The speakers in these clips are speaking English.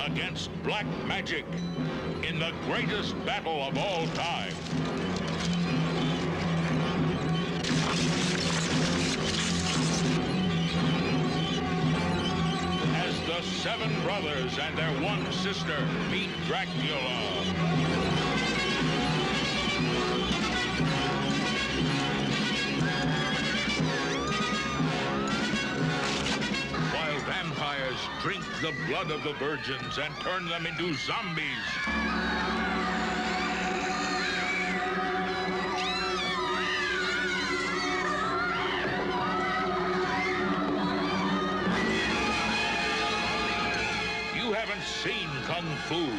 against black magic in the greatest battle of all time. As the seven brothers and their one sister meet Dracula. While vampires drink the blood of the virgins and turn them into zombies. You haven't seen Kung Fu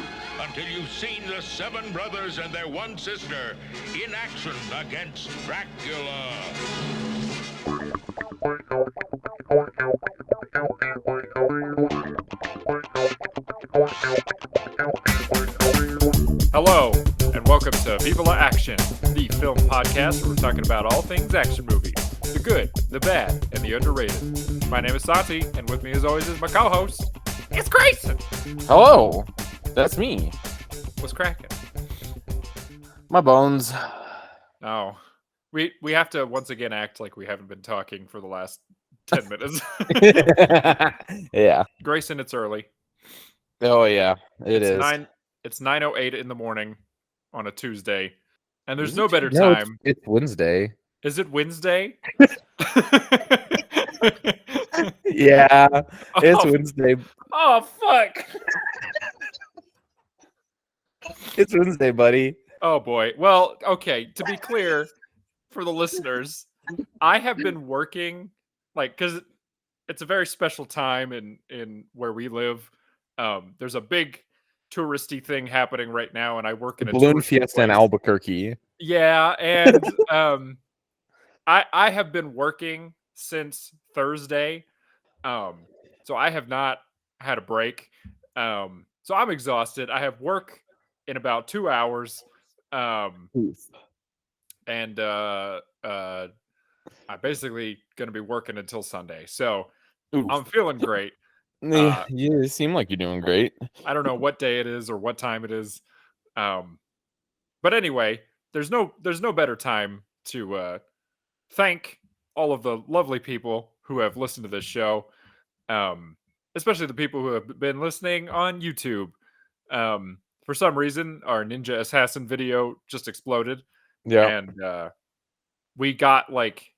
until you've seen the seven brothers and their one sister in action against Dracula. Hello, and welcome to Viva La Action, the film podcast where we're talking about all things action movies, the good, the bad, and the underrated. My name is Santi, and with me as always is my co-host, it's Grayson! Hello, that's me. What's cracking? My bones. Oh, we have to once again act like we haven't been talking for the last 10 minutes. Yeah. Grayson, it's early. Oh yeah, it's 9:08 in the morning on a Tuesday, and there's no better time. It's Wednesday. Is it Wednesday? Yeah, it's Wednesday. Oh, fuck. It's Wednesday, buddy. Oh, boy. Well, okay, to be clear for the listeners, I have been working, because it's a very special time in where we live. There's a big touristy thing happening right now, and I work in a balloon touristy fiesta in place. Albuquerque. Yeah, and I have been working since Thursday, so I have not had a break. So I'm exhausted. I have work in about 2 hours, and I'm basically going to be working until Sunday. So I'm feeling great. You seem like you're doing great. I don't know what day it is or what time it is, but anyway, there's no better time to thank all of the lovely people who have listened to this show, especially the people who have been listening on YouTube. For some reason, our Ninja Assassin video just exploded. Yeah, and we got like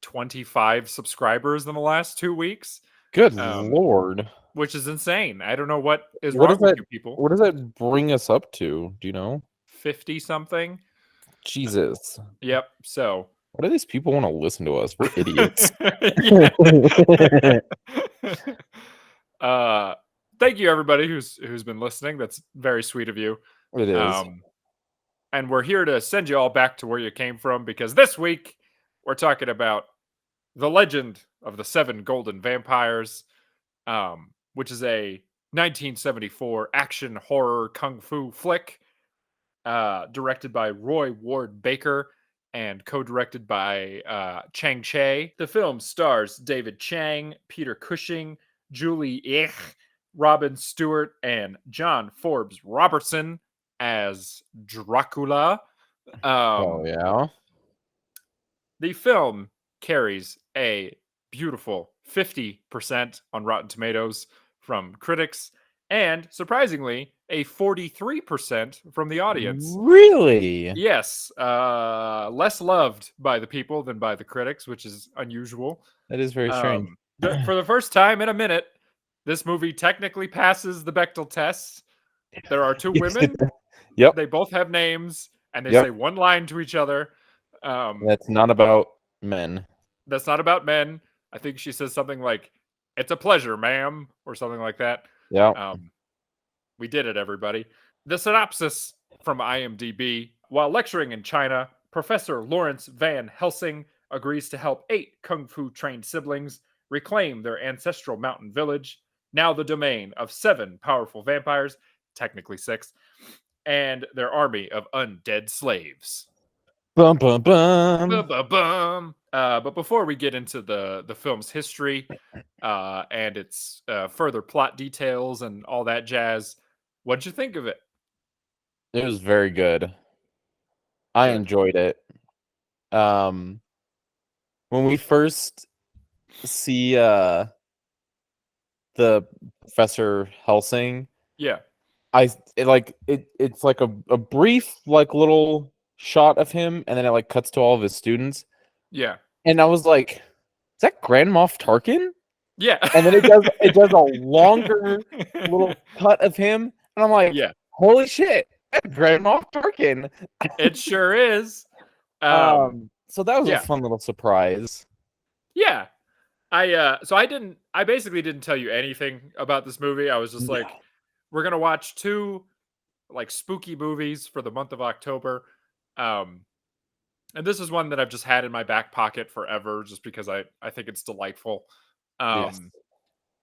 25 subscribers in the last 2 weeks. Good Lord, which is insane. I don't know what is wrong with you people. What does that bring us up to? Do you know? 50 something. Jesus. Yep. So why do these people want to listen to us? We're idiots. Thank you everybody who's been listening. That's very sweet of you. It is. And we're here to send you all back to where you came from, because this week we're talking about The Legend of the Seven Golden Vampires, which is a 1974 action horror kung fu flick, directed by Roy Ward Baker and co-directed by Chang Che. The film stars David Chang, Peter Cushing, Julie Ich, Robin Stewart, and John Forbes Robertson as Dracula. Oh yeah. The film carries a beautiful 50% on Rotten Tomatoes from critics, and surprisingly, a 43% from the audience. Really? Yes. Less loved by the people than by the critics, which is unusual. That is very strange. For the first time in a minute, this movie technically passes the Bechdel test. There are two women. Yep. They both have names, and they Yep. say one line to each other. That's not about men. That's not about men. I think she says something like, "It's a pleasure, ma'am," or something like that. Yeah. We did it, everybody. The synopsis from IMDb. While lecturing in China, Professor Lawrence Van Helsing agrees to help 8 kung fu trained siblings reclaim their ancestral mountain village, now the domain of 7 powerful vampires, technically 6, and their army of undead slaves. Bum bum bum. Ba-ba-bum. But before we get into the film's history and its further plot details and all that jazz, what'd you think of it? It was very good. I Good. enjoyed it. When we first see the Professor Helsing, Yeah. it's like a brief like little shot of him, and then it like cuts to all of his students, Yeah. and I was like, "Is that Grand Moff Tarkin?" Yeah. And then it does a longer little cut of him, and I'm like, Yeah. "Holy shit, that's Grand Moff Tarkin!" It sure is. Um, So that was a yeah. fun little surprise. Yeah. I basically didn't tell you anything about this movie. I was just like, we're gonna watch two like spooky movies for the month of October. Um, and this is one that I've just had in my back pocket forever just because I think it's delightful. Yes.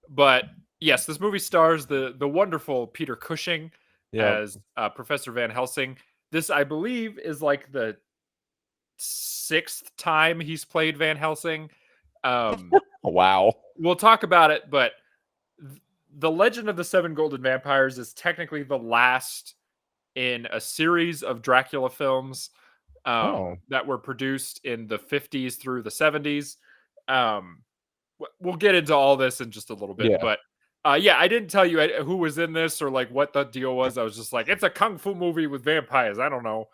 But yes, this movie stars the wonderful Peter Cushing Yep. as Professor Van Helsing. This, I believe, is like the sixth time he's played Van Helsing. Wow. We'll talk about it, but the Legend of the Seven Golden Vampires is technically the last in a series of Dracula films Oh. that were produced in the 50s through the 70s. We'll get into all this in just a little bit, Yeah. but yeah, I didn't tell you who was in this or like what the deal was. I was just like, it's a kung fu movie with vampires. I don't know.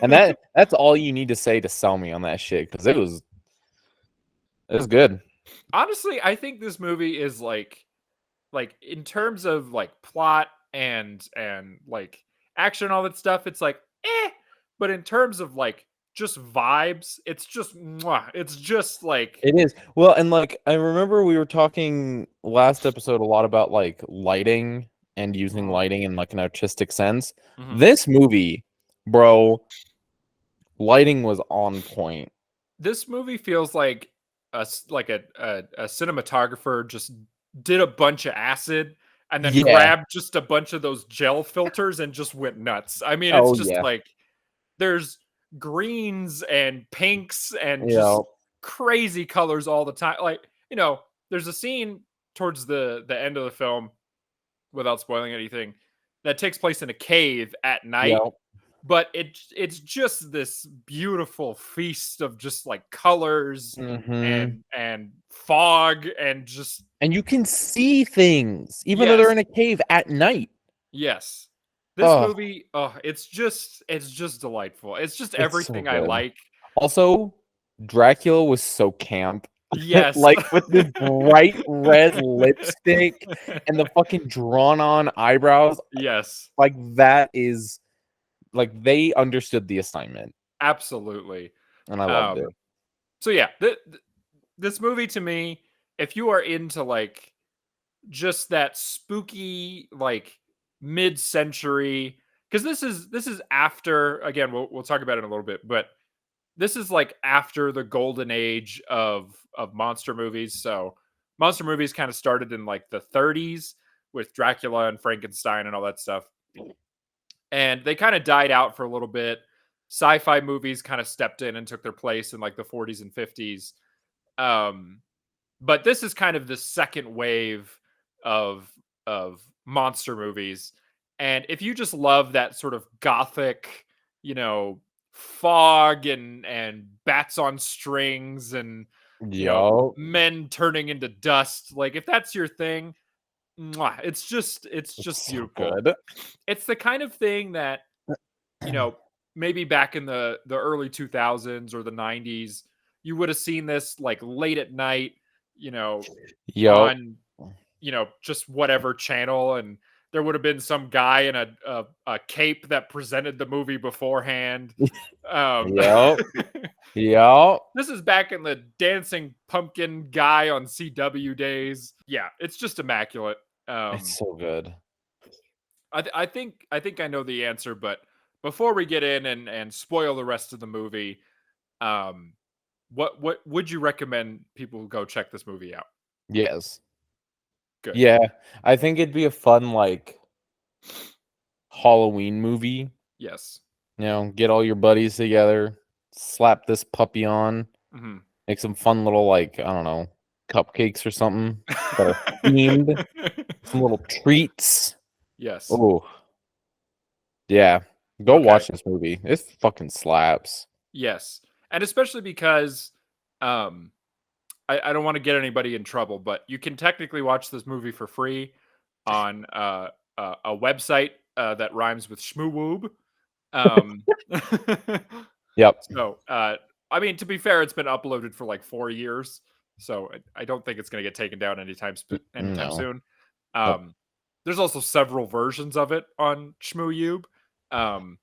And that's all you need to say to sell me on that shit, because it was good. Honestly, I think this movie is like in terms of like plot and like action and all that stuff, it's like but in terms of like just vibes, it's just mwah. It's just like It is. Well, and like I remember we were talking last episode a lot about like lighting and using lighting in like an artistic sense. Mhm. This movie, bro, lighting was on point. This movie feels like a cinematographer just did a bunch of acid and then Yeah. grabbed just a bunch of those gel filters and just went nuts. I mean, it's Oh just yeah. like there's greens and pinks and Yeah. just crazy colors all the time. Like, there's a scene towards the end of the film, without spoiling anything, that takes place in a cave at night. Yeah. But it's just this beautiful feast of just like colors Mm-hmm. and fog and just And you can see things even though yes, they're in a cave at night. yes. This Oh, movie, it's just delightful. It's just it's so everything I good. like. Also, Dracula was so camp. Yes. Like with this bright red lipstick and the fucking drawn on eyebrows. Yes. Like that is like they understood the assignment, Absolutely. and I loved it. Um so yeah, this movie to me, if you are into like just that spooky like mid-century, because this is after, again, we'll talk about it in a little bit, but this is like after the golden age of monster movies. So monster movies kind of started in like the 30s with Dracula and Frankenstein and all that stuff, and they kind of died out for a little bit. Sci-fi movies kind of stepped in and took their place in like the 40s and 50s. um but this is kind of the second wave of monster movies. And if you just love that sort of gothic, fog and bats on strings and Yo, men turning into dust, like if that's your thing, mwah, it's it's just so beautiful. good. It's the kind of thing that, you know, maybe back in the early 2000s or the 90s, you would have seen this like late at night, you know, Yo, on, just whatever channel, and there would have been some guy in a cape that presented the movie beforehand. Um yo, yo. This is back in the dancing pumpkin guy on CW days. Yeah, it's just immaculate. It's so good. I think I know the answer, but before we get in and spoil the rest of the movie, um, what would you recommend people go check this movie out? Yes. Good. Yeah, I think it'd be a fun like Halloween movie. Yes. Get all your buddies together, slap this puppy on, Mm-hmm. make some fun little, like, I don't know, cupcakes or something that are themed, some little treats. Yes. Oh, yeah. Go Okay. watch this movie. It fucking slaps. Yes. And especially because um I don't want to get anybody in trouble, but you can technically watch this movie for free on a website that rhymes with schmoowoob. Um, Yep. so, I mean, to be fair, it's been uploaded for like 4 years, so I don't think it's going to get taken down anytime No. soon. Nope. There's also several versions of it on schmoowoob. Um,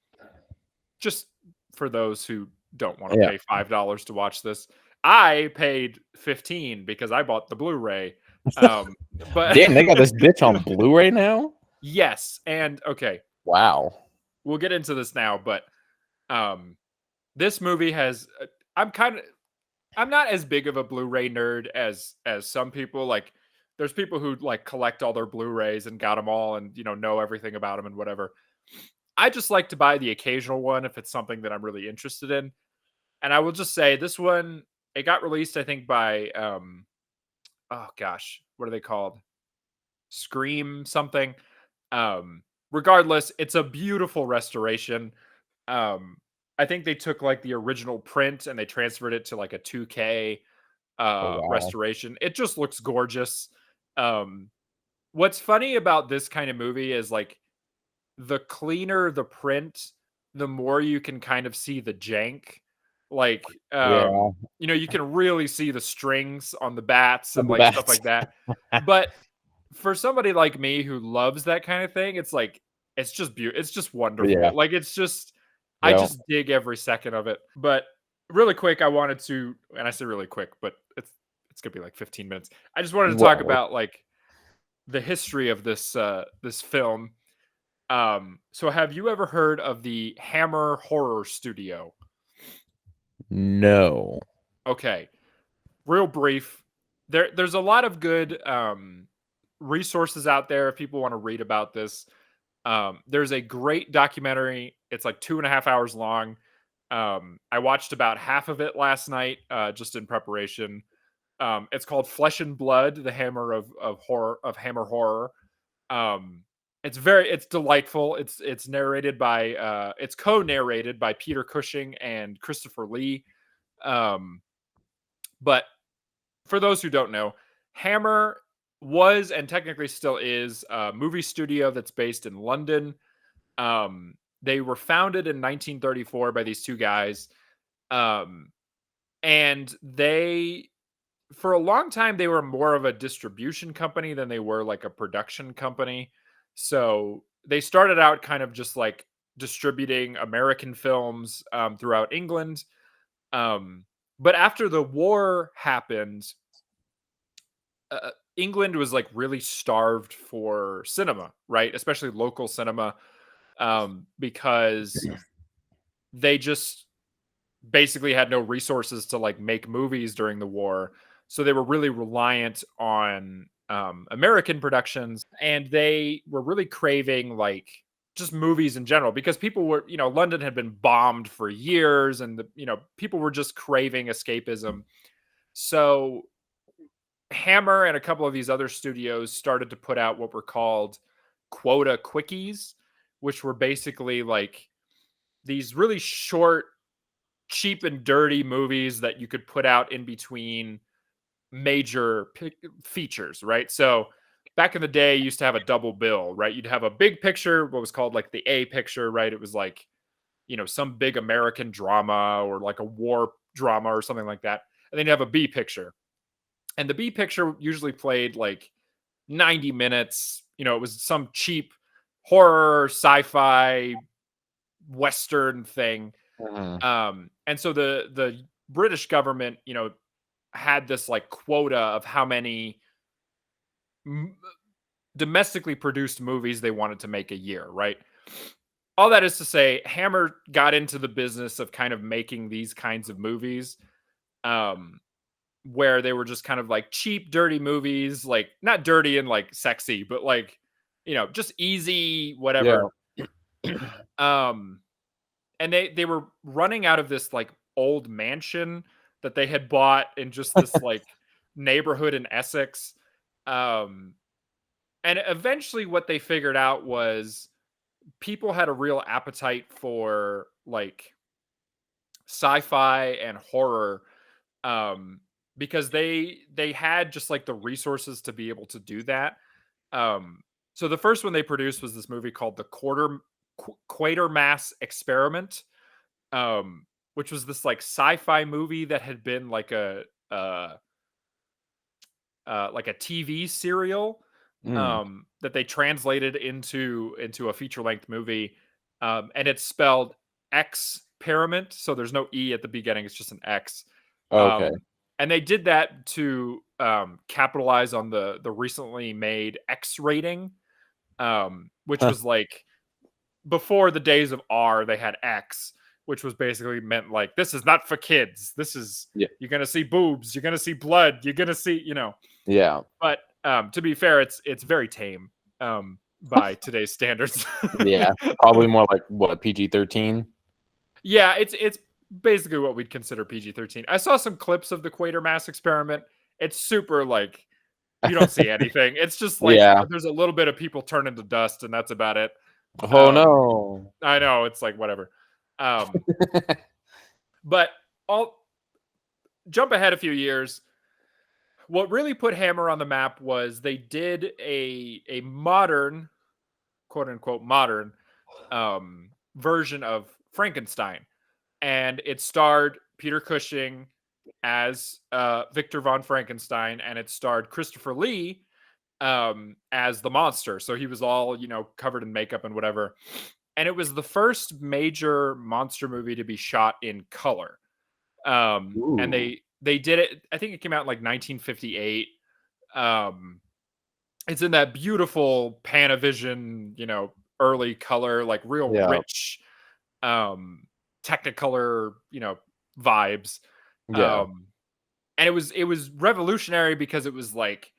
just for those who don't want to Yeah. pay $5 to watch this. I paid 15 because I bought the Blu-ray. But Damn, they got this bitch on Blu-ray now? yes, and okay, Wow. we'll get into this now, but this movie has I'm not as big of a Blu-ray nerd as some people. Like there's people who like collect all their Blu-rays and got them all and know everything about them and whatever. I just like to buy the occasional one if it's something that I'm really interested in. And I will just say this one, it got released, I think, by oh gosh, what are they called? Scream something. Regardless, it's a beautiful restoration. I think they took like the original print and they transferred it to like a 2K Oh, wow. restoration. It just looks gorgeous. Um, what's funny about this kind of movie is like the cleaner the print, the more you can kind of see the jank. Like, Yeah. you can really see the strings on the bats On and the like stuff bats. like that. But for somebody like me who loves that kind of thing, it's like it's just beautiful. It's just wonderful. Yeah. Like it's just I Yeah. just dig every second of it. But really quick, I wanted to, and I say really quick, but it's gonna be like 15 minutes. I just wanted to talk Whatever. about like the history of this film. So have you ever heard of the Hammer Horror Studio? No. Okay, real brief. There's a lot of good resources out there if people want to read about this. There's a great documentary. It's like 2.5 hours long. I watched about half of it last night, just in preparation. It's called Flesh and Blood: The Hammer of Horror of Hammer Horror. Um, it's delightful. It's narrated by it's co-narrated by Peter Cushing and Christopher Lee. Um, but for those who don't know, Hammer was and technically still is a movie studio that's based in London. They were founded in 1934 by these two guys. Um, and they, for a long time, they were more of a distribution company than they were like a production company. So they started out kind of just like distributing American films throughout England. But after the war happened, England was like really starved for cinema, right? Especially local cinema, because they just basically had no resources to like make movies during the war. So they were really reliant on American productions, and they were really craving like just movies in general because people were, London had been bombed for years, and people were just craving escapism. So Hammer and a couple of these other studios started to put out what were called quota quickies, which were basically like these really short, cheap and dirty movies that you could put out in between major features, right? So back in the day, you used to have a double bill, right? You'd have a big picture, what was called like the A picture, right? It was like, some big American drama or like a war drama or something like that. And then you have a B picture. And the B picture usually played like 90 minutes. It was some cheap horror, sci-fi, Western thing. Mhm. And so the British government, had this like quota of how many domestically produced movies they wanted to make a year, right? All that is to say, Hammer got into the business of kind of making these kinds of movies, where they were just kind of like cheap, dirty movies, like not dirty and like sexy, but like, just easy, Yeah. whatever. Um, and they were running out of this like old mansion that they had bought in just this like neighborhood in Essex. Um, and eventually, what they figured out was people had a real appetite for like sci-fi and horror, um, because they had just like the resources to be able to do that. Um, so the first one they produced was this movie called the Quatermass Experiment, which was this like sci-fi movie that had been like a TV serial, Mm. that they translated into a feature length movie, and it's spelled experiment, so there's no e at the beginning; it's just an X. Okay. And they did that to capitalize on the recently made X rating, which was like before the days of R, they had X, which was basically meant like this is not for kids. This is Yeah. you're gonna see boobs, you're gonna see blood, you're gonna see, Yeah. But to be fair, it's very tame by today's standards. Yeah. Probably more like what, PG-13? Yeah, it's basically what we'd consider PG-13. I saw some clips of the Quatermass Experiment. It's super like you don't see anything. It's just like Yeah. there's a little bit of people turning to dust, and that's about it. Oh no. I know it's like whatever. But I'll jump ahead a few years. What really put Hammer on the map was they did a modern, quote unquote modern, version of Frankenstein, and it starred Peter Cushing as Victor von Frankenstein, and it starred Christopher Lee as the monster. So he was all covered in makeup and whatever. And it was the first major monster movie to be shot in color. And Ooh. they did it. I think it came out in like 1958. It's in that beautiful Panavision, early color, like real rich, Technicolor, vibes. Yeah. And it was revolutionary because it was like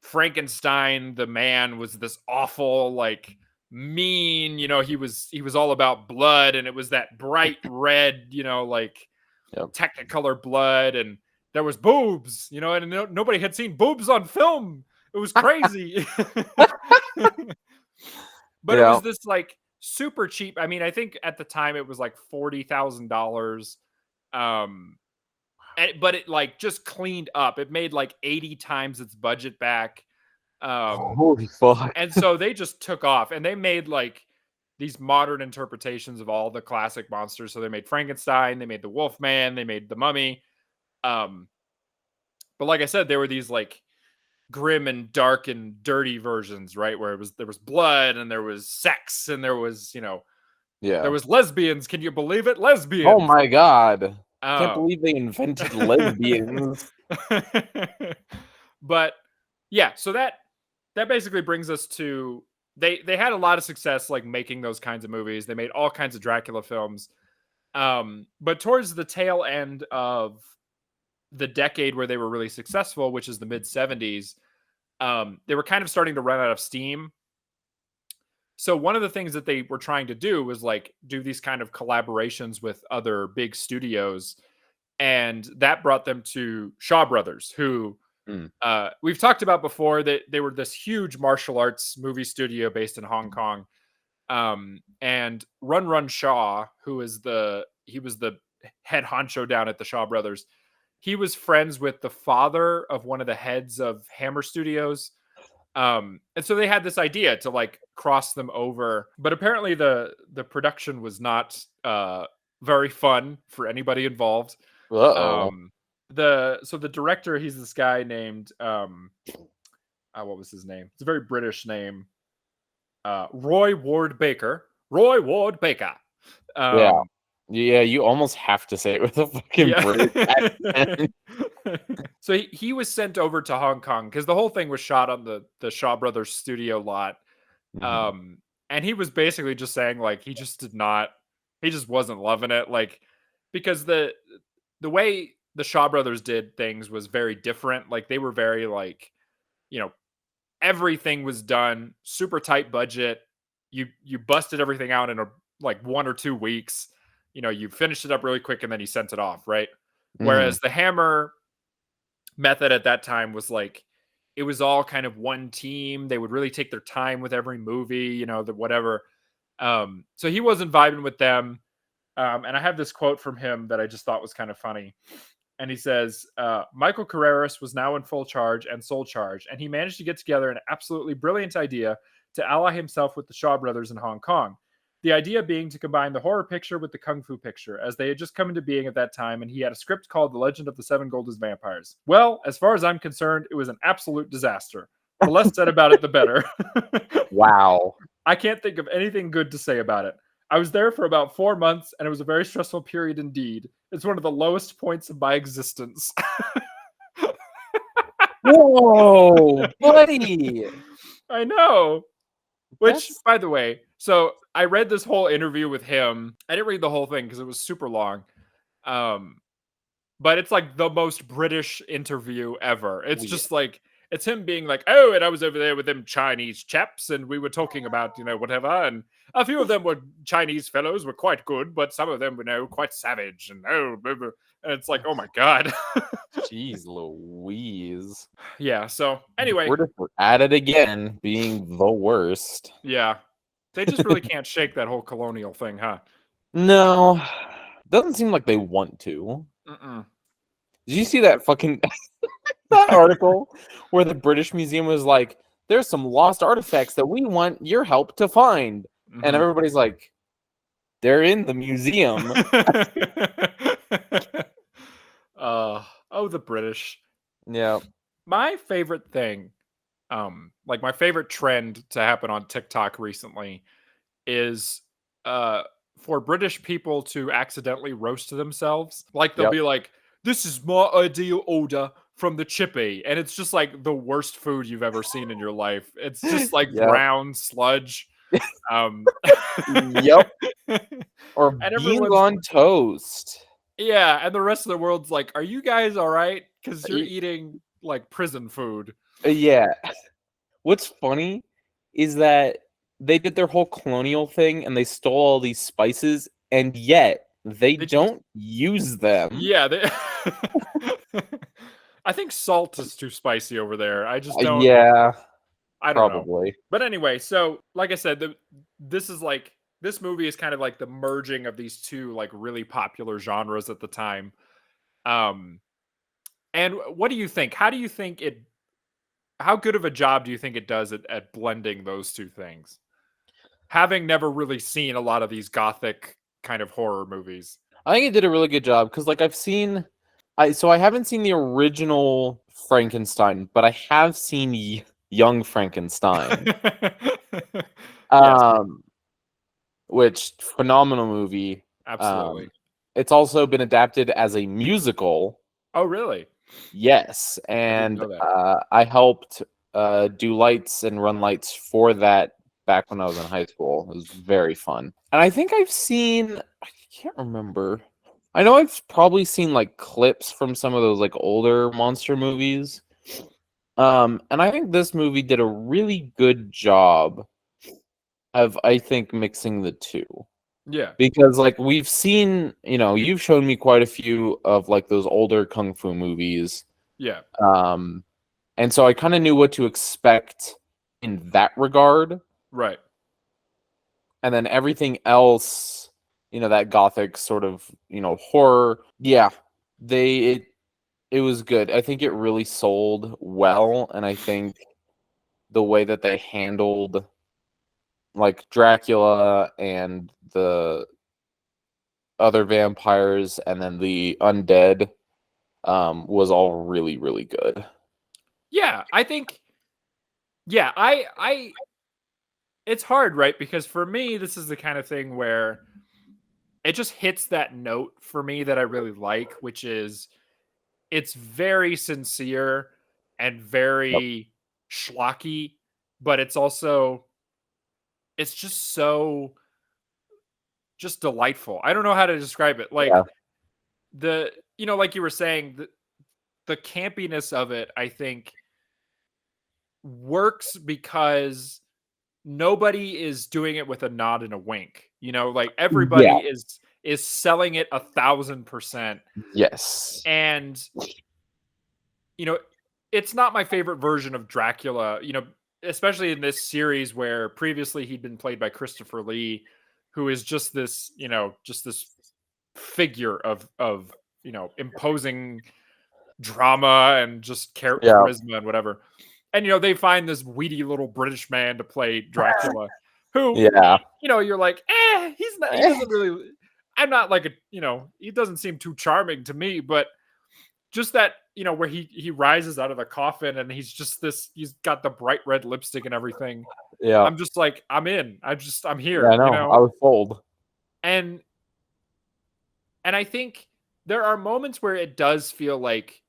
Frankenstein, the man, was this awful, like mean, he was all about blood, and it was that bright red, like Yep. Technicolor blood, and there was boobs, and nobody had seen boobs on film. It was crazy. But it was this like super cheap. I mean, I think at the time it was like $40,000. But it like just cleaned up. It made like 80 times its budget back. Holy fuck. And so they just took off, and they made like these modern interpretations of all the classic monsters. So they made Frankenstein, they made the Wolfman, they made the Mummy. But like I said, there were these like grim and dark and dirty versions, right? Where there was blood, and there was sex, and there was, there was lesbians. Can you believe it? Lesbians. Oh my god. Can't believe they invented lesbians. But yeah, so that basically brings us to they had a lot of success like making those kinds of movies. They made all kinds of Dracula films. But towards the tail end of the decade where they were really successful, which is the mid 70s, they were kind of starting to run out of steam. So one of the things that they were trying to do was like do these kind of collaborations with other big studios, and that brought them to Shaw Brothers, who we've talked about before. That they were this huge martial arts movie studio based in Hong Kong. And Run Run Shaw, he was the head honcho down at the Shaw Brothers. He was friends with the father of one of the heads of Hammer Studios. And so they had this idea to like cross them over, but apparently the production was not very fun for anybody involved. Uh-oh. The director, he's this guy named what was his name? It's a very British name. Roy Ward Baker. Roy Ward Baker. Yeah, you almost have to say it with a fucking British accent. So he was sent over to Hong Kong because the whole thing was shot on the Shaw Brothers studio lot. And he was basically just saying like he just wasn't loving it, like because the way the Shaw Brothers did things was very different. Like they were very like, everything was done super tight budget. You busted everything out in like 1 or 2 weeks. you finished it up really quick and then you sent it off, right? Mhm. Whereas the hammer method at that time was like it was all kind of one team. They would really take their time with every movie, the whatever. So he wasn't vibing with them. And I have this quote from him that I just thought was kind of funny. And he says, Michael Carreras was now in full charge and sole charge, and he managed to get together an absolutely brilliant idea to ally himself with the Shaw brothers in Hong Kong. The idea being to combine the horror picture with the kung fu picture, as they had just come into being at that time, and he had a script called The Legend of the Seven Golden Vampires. Well, as far as I'm concerned, it was an absolute disaster. The less said about it, the better. Wow. I can't think of anything good to say about it. I was there for about 4 months, and it was a very stressful period indeed. It's one of the lowest points of my existence. Whoa, buddy. I know. Which, That's by the way, so I read this whole interview with him. I didn't read the whole thing because it was super long. But it's like the most British interview ever. It's yeah. just like it's him being like, "Oh, and I was over there with them Chinese chaps, and we were talking about whatever, and a few of them were Chinese fellows, were quite good, but some of them were quite savage, and blah, blah." And it's like, oh my god, Jeez Louise. yeah. So anyway, We're at it again, being the worst. yeah, they just really can't shake that whole colonial thing, huh? No, doesn't seem like they want to. Mm-mm. Did you see that fucking that article where the British Museum was like, "There's some lost artifacts that we want your help to find," and Mhm. everybody's like, "They're in the museum." Oh, the British. Yeah. My favorite thing, like my favorite trend to happen on TikTok recently is for British people to accidentally roast themselves. Like they'll Yep. be like, "This is my ideal order from the chippy," and it's just like the worst food you've ever seen in your life. It's just like Yep. brown sludge. Yep. Or And beans everyone's on toast. yeah, and the rest of the world's like, "Are you guys all right? Because you're eating like prison food." Yeah. What's funny is that they did their whole colonial thing and they stole all these spices, and yet they They just don't use them. yeah, they I think salt is too spicy over there. I just don't Yeah, I don't know. probably. But anyway, so like I said, this movie is kind of like the merging of these two like really popular genres at the time. Um and what do you think? How good of a job do you think it does at blending those two things? Having never really seen a lot of these gothic kind of horror movies. I think it did a really good job because, like, I haven't seen the original Frankenstein, but I have seen Young Frankenstein. Yes, Which phenomenal movie. absolutely. It's also been adapted as a musical. Oh, really? Yes, didn't and know that. I helped do lights and run lights for that back when I was in high school. It was very fun. And I think I can't remember. I know I've probably seen like clips from some of those like older monster movies. And I think this movie did a really good job of, I think, mixing the two. Yeah. Because like we've seen, you've shown me quite a few of like those older kung fu movies. Yeah. And so I kind of knew what to expect in that regard. Right. And then everything else, that gothic sort of, horror. Yeah, it was good. I think it really sold well. And I think the way that they handled like Dracula and the other vampires and then the undead was all really, really good. Yeah, I think yeah, I it's hard, right? Because for me, this is the kind of thing where it just hits that note for me that I really like, which is it's very sincere and Yep. very schlocky, but it's just so just delightful. I don't know how to describe it. Like Yeah. like you were saying, the campiness of it, I think, works because nobody is doing it with a nod and a wink. Like everybody Yeah. is selling it 1,000%. Yes. And, it's not my favorite version of Dracula, especially in this series where previously he'd been played by Christopher Lee, who is just this, just this figure of imposing drama and just charisma and whatever. And they find this weedy little British man to play Dracula, who you're like, he doesn't really. I'm not like he doesn't seem too charming to me, but just that where he rises out of the coffin and he's got the bright red lipstick and everything. Yeah, I'm just like, I'm in. I'm here. Yeah, I know. I was sold. And I think there are moments where it does feel like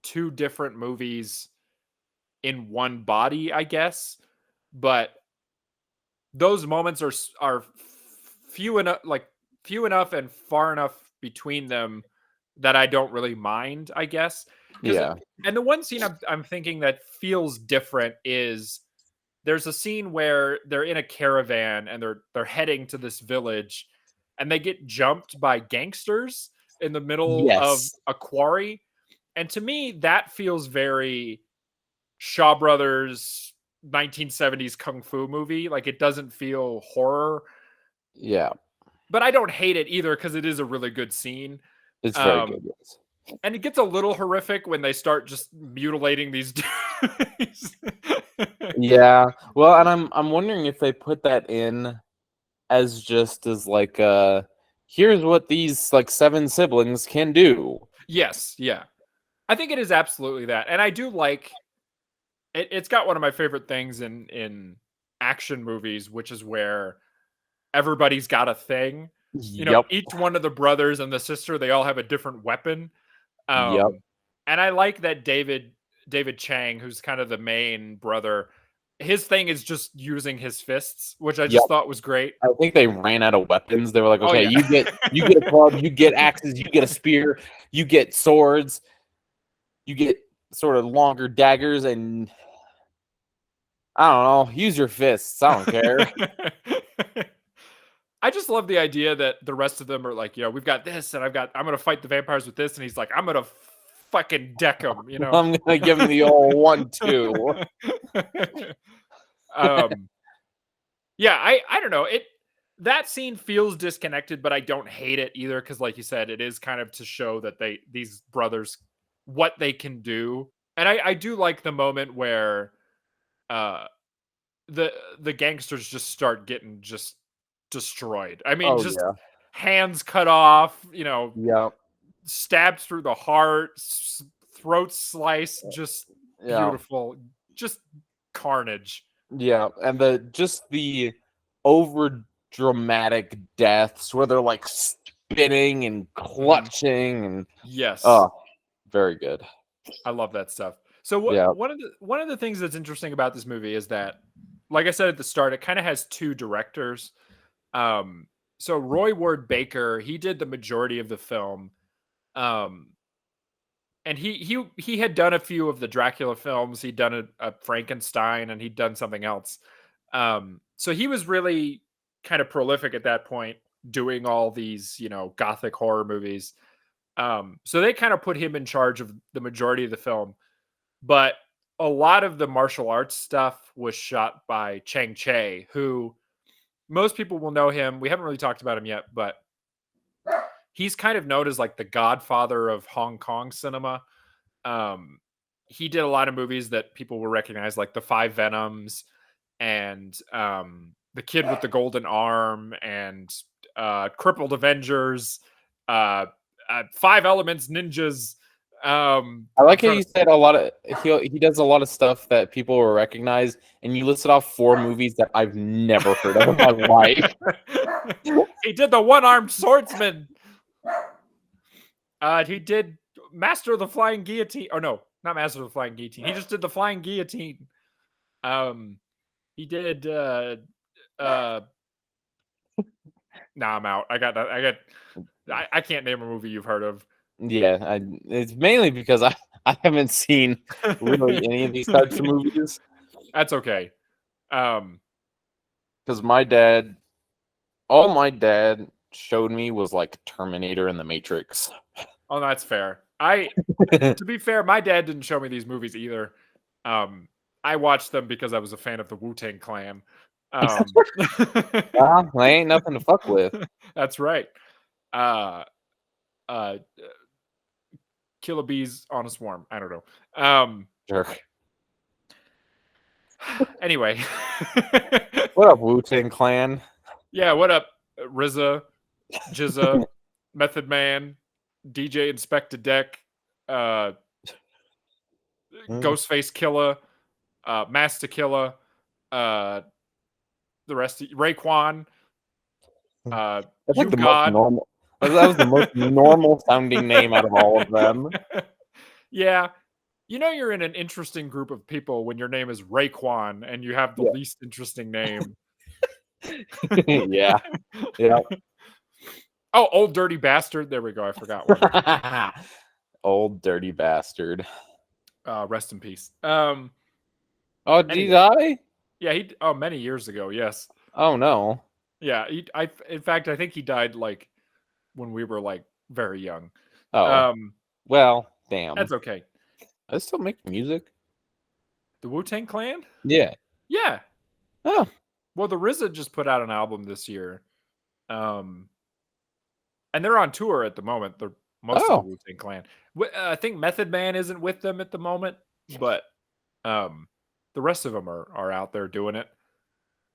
two different movies in one body, I guess. But those moments are few enough and far enough between them that I don't really mind, I guess. Yeah. And the one scene I'm thinking that feels different is there's a scene where they're in a caravan and they're heading to this village and they get jumped by gangsters in the middle of a quarry. And to me, that feels very Shaw Brothers 1970s kung fu movie. Like, it doesn't feel horror. Yeah. But I don't hate it either because it is a really good scene. It's very good. Yes. And it gets a little horrific when they start just mutilating these dudes. Yeah. Well, and I'm wondering if they put that in as like here's what these like 7 siblings can do. Yes, yeah. I think it is absolutely that. And I do like it's got one of my favorite things in action movies, which is where everybody's got a thing. Each one of the brothers and the sister, they all have a different weapon. And I like that David Chang, who's kind of the main brother, his thing is just using his fists, which I just thought was great. I think they ran out of weapons. They were like, okay, you get a club, you get axes, you get a spear, you get swords, you get sort of longer daggers, and I don't know, use your fists. I don't care. I just love the idea that the rest of them are like, we've got this, and I'm gonna fight the vampires with this, and he's like, I'm gonna fucking deck them, I'm gonna give him the old 1-2. Yeah, I don't know. That scene feels disconnected, but I don't hate it either, because like you said, it is kind of to show that these brothers, what they can do. And I do like the moment where the gangsters just start getting just destroyed. I mean, hands cut off, stabbed through the heart, throat sliced, just beautiful, just carnage. Yeah, and the over dramatic deaths where they're like spinning and clutching and very good. I love that stuff. So one of the things that's interesting about this movie is that, like I said at the start, it kind of has 2 directors. So Roy Ward Baker, he did the majority of the film. And he had done a few of the Dracula films. He'd done a Frankenstein, and he'd done something else. So he was really kind of prolific at that point, doing all these, gothic horror movies. So they kind of put him in charge of the majority of the film. But a lot of the martial arts stuff was shot by Chang Che, who most people will know him. We haven't really talked about him yet, but he's kind of known as like the godfather of Hong Kong cinema. He did a lot of movies that people will recognize, like The 5 Venoms and The Kid with the Golden Arm and Crippled Avengers, 5 Elements Ninjas. I like how you said a lot of he does a lot of stuff that people will recognize, and you listed off 4 movies that I've never heard of in my life. He did The One-Armed Swordsman. He did Master of the Flying Guillotine. Oh no, not Master of the Flying Guillotine. He just did The Flying Guillotine. He did nah, I'm out. I can't name a movie you've heard of. Yeah, it's mainly because I haven't seen really any of these types of movies. That's okay. Because my dad showed me was like Terminator and the Matrix. Oh, that's fair. To be fair, my dad didn't show me these movies either. I watched them because I was a fan of the Wu-Tang Clan. Well, they ain't nothing to fuck with. That's right. Kill a bees on a swarm. I don't know. Sure. Anyway. What up, Wu-Tang Clan? Yeah, what up, RZA, Jizza, Method Man, DJ Inspector Deck, Ghostface Killer, Master Killer, the rest of Raekwon, That's You like the God. most normal. That was the most normal sounding name out of all of them. Yeah. You know you're in an interesting group of people when your name is Raekwon and you have the least interesting name. Yeah. Yeah. Oh, Old Dirty Bastard. There we go. I forgot one. Old dirty bastard. Rest in peace. Oh, did he anyway. die? Yeah, many years ago, yes. Oh no. Yeah, in fact, I think he died like when we were like very young. Oh. Well, damn. That's okay. I still make music. The Wu-Tang Clan? Yeah. Yeah. Oh. Well, the RZA just put out an album this year. And they're on tour at the moment. They're most of the Wu-Tang Clan. I think Method Man isn't with them at the moment, but the rest of them are out there doing it.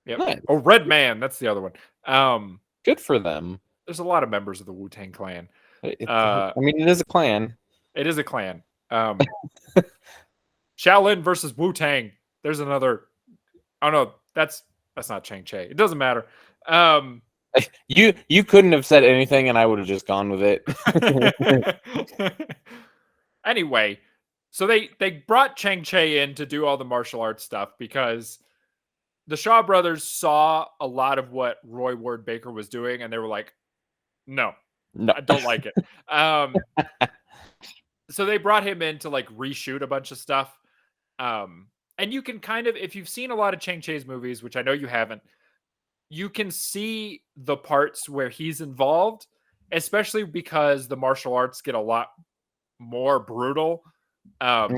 Yep. Nice. Oh, Red Man, that's the other one. Good for them. There's a lot of members of the Wu-Tang Clan. I mean, it is a clan. It is a clan. Shaolin versus Wu-Tang. There's another. Oh no, that's not Chang Che. It doesn't matter. You couldn't have said anything, and I would have just gone with it. Anyway, so they brought Chang Che in to do all the martial arts stuff because the Shaw brothers saw a lot of what Roy Ward Baker was doing, and they were like, "No, I don't like it." So they brought him in to like reshoot a bunch of stuff. And you can kind of, if you've seen a lot of Chang Che's movies, which I know you haven't, you can see the parts where he's involved, especially because the martial arts get a lot more brutal.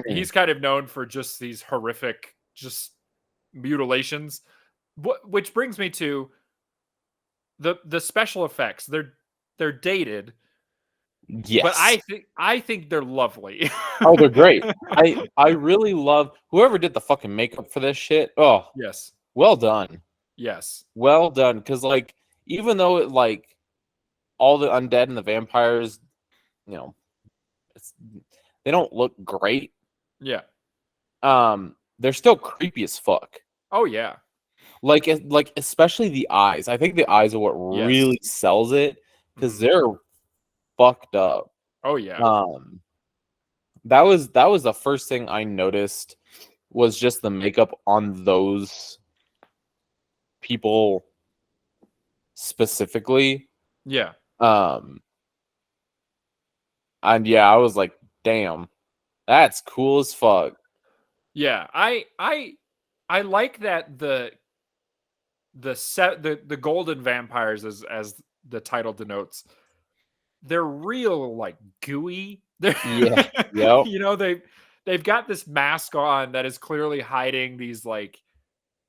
He's kind of known for just these horrific, just mutilations, which brings me to the special effects. They're dated. Yes. But I think they're lovely. Oh, they're great. I really love whoever did the fucking makeup for this shit. Oh, yes. Well done. Yes. Well done. Because like, even though it like all the undead and the vampires, you know, they don't look great. Yeah. They're still creepy as fuck. Oh yeah. Like especially the eyes. I think the eyes are what really sells it because they're fucked up. Oh yeah. That was the first thing I noticed was just the makeup on those people specifically. Yeah. And yeah, I was like, damn, that's cool as fuck. Yeah, I like that the golden vampires as the title denotes. They're real like gooey. Yeah. Yep. You know, they've got this mask on that is clearly hiding these like,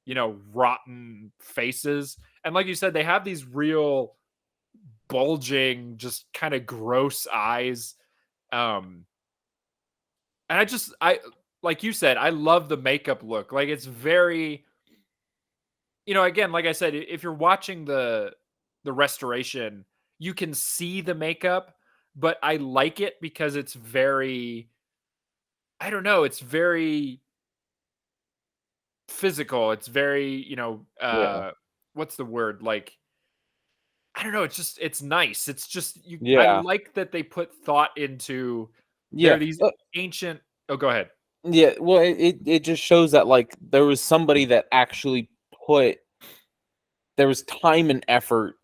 you know, rotten faces. And like you said, they have these real bulging, just kind of gross eyes. And I like you said, I love the makeup look. Like it's very, you know, again, like I said, if you're watching the restoration, you can see the makeup, but I like it because it's very, I don't know, it's very physical. It's very, you know, what's the word? Like, I don't know. It's nice. It's just, I like that they put thought into, these ancient, oh, go ahead. Yeah. Well, it just shows that like there was somebody that actually there was time and effort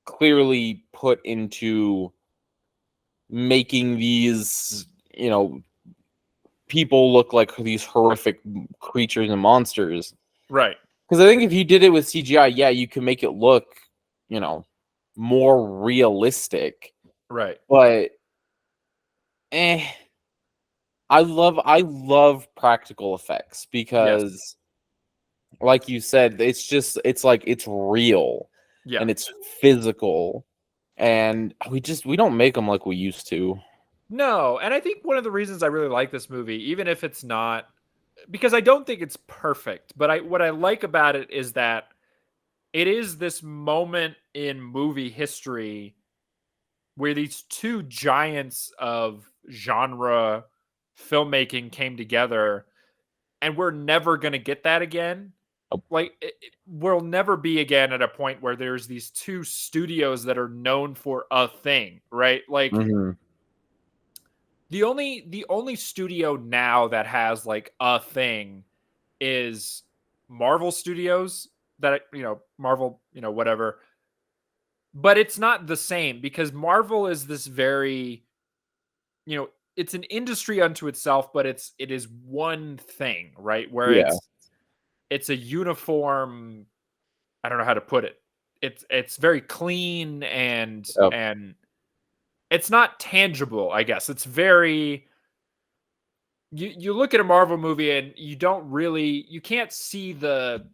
clearly put into making these, you know, people look like these horrific creatures and monsters. Right. Because I think if you did it with CGI, yeah, you can make it look, you know, more realistic. Right. But I love practical effects Yes. because, like you said, it's like it's real Yeah. and it's physical, and we don't make them like we used to. No, and I think one of the reasons I really like this movie, even if it's not, because I don't think it's perfect, but what I like about it is that it is this moment in movie history where these two giants of genre filmmaking came together, and we're never going to get that again. Oh. Like we'll never be again at a point where there's these two studios that are known for a thing, right? Like Mhm. the only studio now that has like a thing is Marvel Studios, that Marvel, whatever. But it's not the same because Marvel is this very, it's an industry unto itself, but it is one thing, right? Where Yeah. it's a uniform, I don't know how to put it. It's very clean and Yep. and it's not tangible, I guess. It's very, you look at a Marvel movie and you can't see the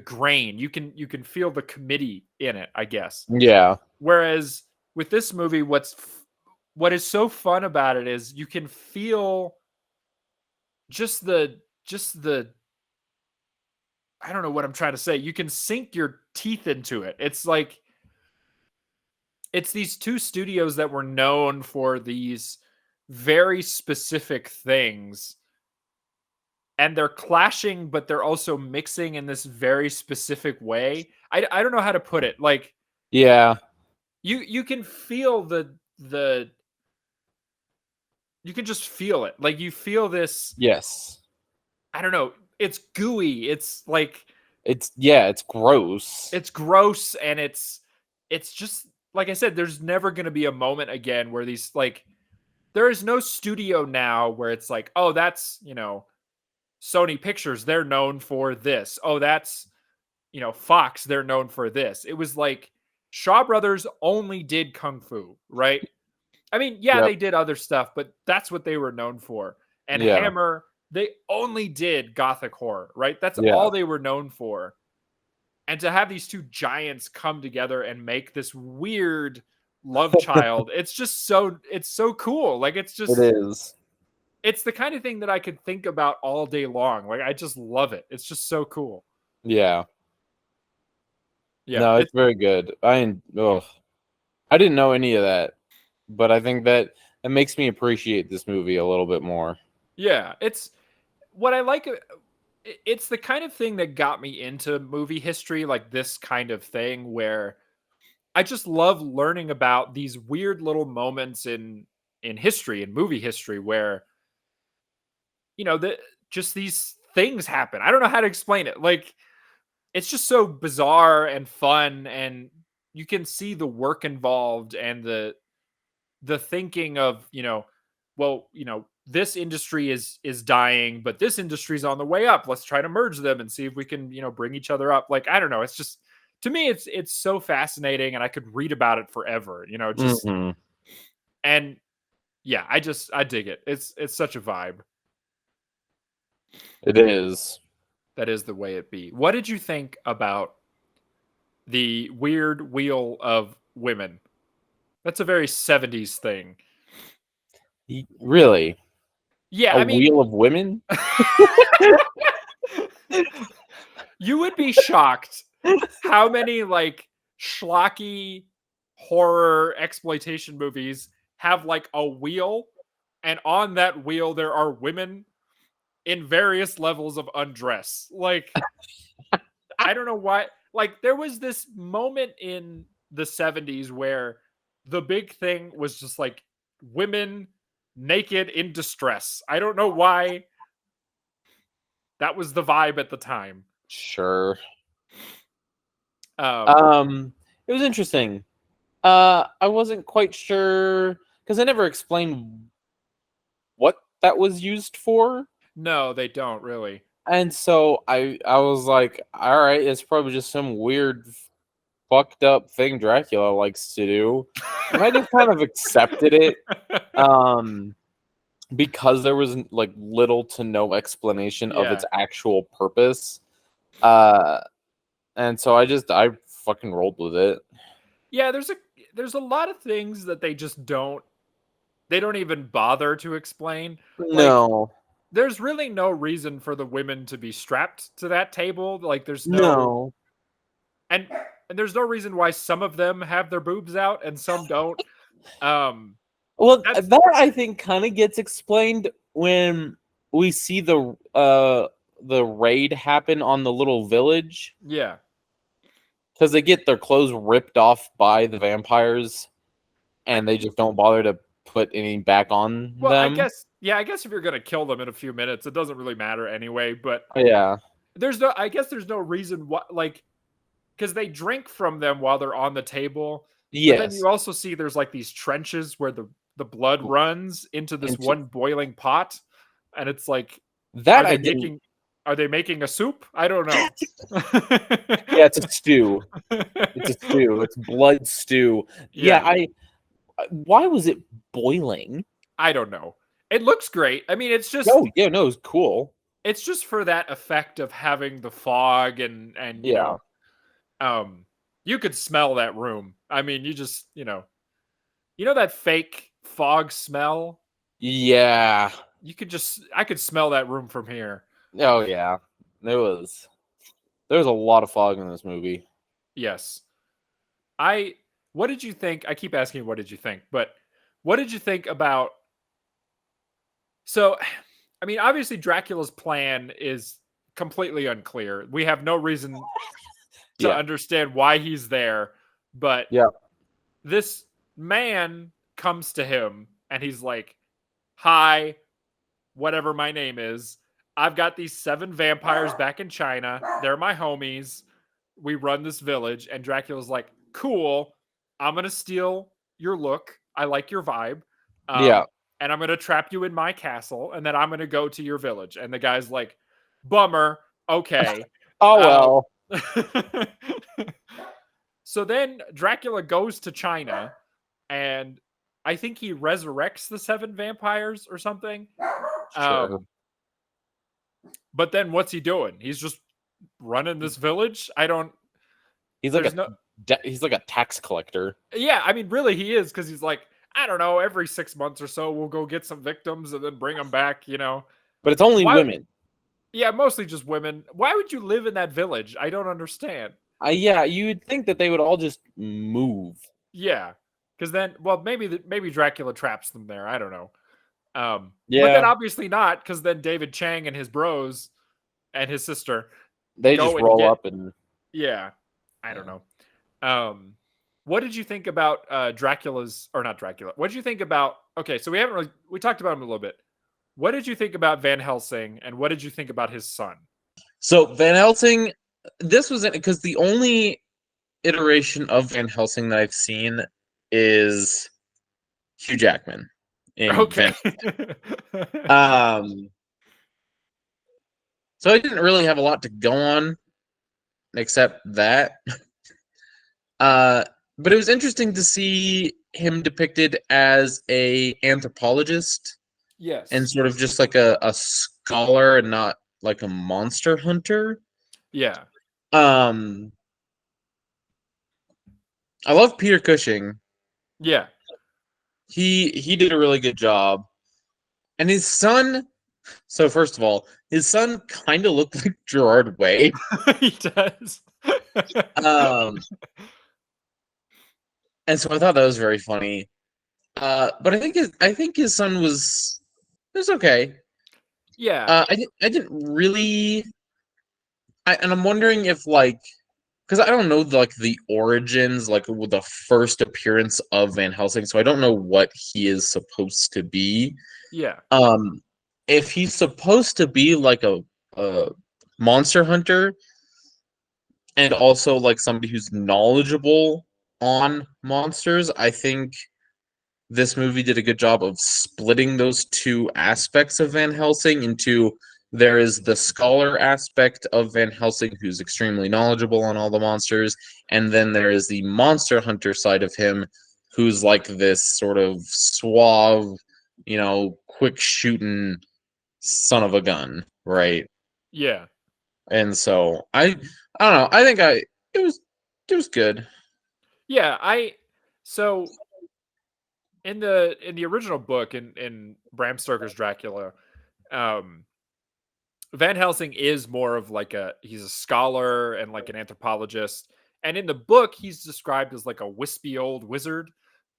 grain. You can feel the committee in it, I guess. Yeah. Whereas with this movie, what is so fun about it is you can feel just the I don't know what I'm trying to say. You can sink your teeth into it. It's like it's these two studios that were known for these very specific things, and they're clashing, but they're also mixing in this very specific way. I don't know how to put it. Like Yeah. you can feel the you can just feel it. Like you feel this, Yes. I don't know, it's gooey. It's like It's gross. it's gross, and it's just like I said, there's never going to be a moment again where these, like, there is no studio now where it's like, oh, that's, Sony Pictures, they're known for this. Oh, that's, Fox, they're known for this. It was like Shaw Brothers only did kung fu, right? I mean, yeah, Yep. they did other stuff, but that's what they were known for. And Yeah. Hammer, they only did gothic horror, right? That's Yeah. all they were known for. And to have these two giants come together and make this weird love child, it's so cool. Like It is. it's the kind of thing that I could think about all day long. Like I just love it. It's just so cool. Yeah. Yeah. No, it's very good. I didn't know any of that, but I think that it makes me appreciate this movie a little bit more. Yeah, it's what I like. It's the kind of thing that got me into movie history, like this kind of thing where I just love learning about these weird little moments in history, in movie history, where just these things happen. I don't know how to explain it. Like it's just so bizarre and fun, and you can see the work involved and the thinking of, well, this industry is dying, but this industry is on the way up. Let's try to merge them and see if we can, bring each other up. Like, I don't know. It's just, to me, it's so fascinating, and I could read about it forever, just, Mhm. and yeah, I dig it. It's such a vibe. It is. That is the way it be. What did you think about the weird wheel of women? That's a very 70s thing. Really? Yeah, A I mean, wheel of women? you would be shocked how many like schlocky horror exploitation movies have like a wheel, and on that wheel there are women in various levels of undress. Like I don't know why. Like there was this moment in the 70s where the big thing was just like women naked in distress. I don't know why that was the vibe at the time. Sure. Um, It was interesting. I wasn't quite sure because I never explained what that was used for. no, they don't really. And so I was like, all right, it's probably just some weird fucked up thing Dracula likes to do. And I just kind of accepted it. Because there was like little to no explanation of its actual purpose. And so I fucking rolled with it. Yeah, there's a lot of things that they just don't even bother to explain. Like, No. there's really no reason for the women to be strapped to that table. Like, there's No. and there's no reason why some of them have their boobs out and some don't. Well, That's- that I think kind of gets explained when we see the raid happen on the little village. Yeah. Because they get their clothes ripped off by the vampires, and they just don't bother to put any back on Well, them. I guess if you're gonna kill them in a few minutes, it doesn't really matter anyway. But Yeah. there's no reason why, like, because they drink from them while they're on the table. Yes. But then you also see there's like these trenches where the blood runs into this one boiling pot, and it's like, that are they making a soup? I don't know. Yeah, it's a stew. It's a stew. It's blood stew. Yeah, why was it boiling? I don't know. It looks great. I mean, it's just it was cool. It's just for that effect of having the fog and you know, you could smell that room. I mean, you just, you know that fake fog smell? Yeah. I could smell that room from here. Oh yeah. There was a lot of fog in this movie. Yes. What did you think? I keep asking what did you think, but what did you think about I mean, obviously Dracula's plan is completely unclear. We have no reason to understand why he's there, but this man comes to him and he's like, "Hi, whatever my name is. I've got these 7 vampires back in China. They're my homies. We run this village." And Dracula's like, "Cool. I'm going to steal your look. I like your vibe. And I'm going to trap you in my castle. And then I'm going to go to your village." And the guy's like, "Bummer. Okay." Oh, well. So then Dracula goes to China, and I think he resurrects the 7 vampires or something. Sure. But then what's he doing? He's just running this village? He's like he's like a tax collector. Yeah, I mean, really, he is, because he's like, I don't know, every 6 months or so, we'll go get some victims and then bring them back, you know. But it's only women. Yeah, mostly just women. Why would you live in that village? I don't understand. Yeah, you'd think that they would all just move. Yeah, because then, well, maybe Dracula traps them there. I don't know. But then obviously not, because then David Chang and his bros and his sister, they just roll up and I don't know. What did you think about what did you think about, okay, so we talked about him a little bit. What did you think about Van Helsing, and what did you think about his son? So Van Helsing, this was because the only iteration of Van Helsing that I've seen is Hugh Jackman. Okay. So I didn't really have a lot to go on except that. But it was interesting to see him depicted as a anthropologist. Yes. And sort of just like a scholar and not like a monster hunter. Yeah. I love Peter Cushing. Yeah. He did a really good job. And his son, so first of all, his son kind of looked like Gerard Way. He does. And so I thought that was very funny. But I think his son was okay. Yeah. I didn't really. And I'm wondering if, like, because I don't know the origins, like with the first appearance of Van Helsing, so I don't know what he is supposed to be. Yeah. If he's supposed to be like a monster hunter, and also like somebody who's knowledgeable on monsters, I think this movie did a good job of splitting those two aspects of Van Helsing into There is the scholar aspect of Van Helsing, who's extremely knowledgeable on all the monsters, and then there is the monster hunter side of him, who's like this sort of suave, quick shooting son of a gun, right? Yeah. And so I don't know. I think it was good. Yeah, so in the original book in Bram Stoker's Dracula, um Van Helsing is more of like he's a scholar and like an anthropologist. And in the book, he's described as like a wispy old wizard.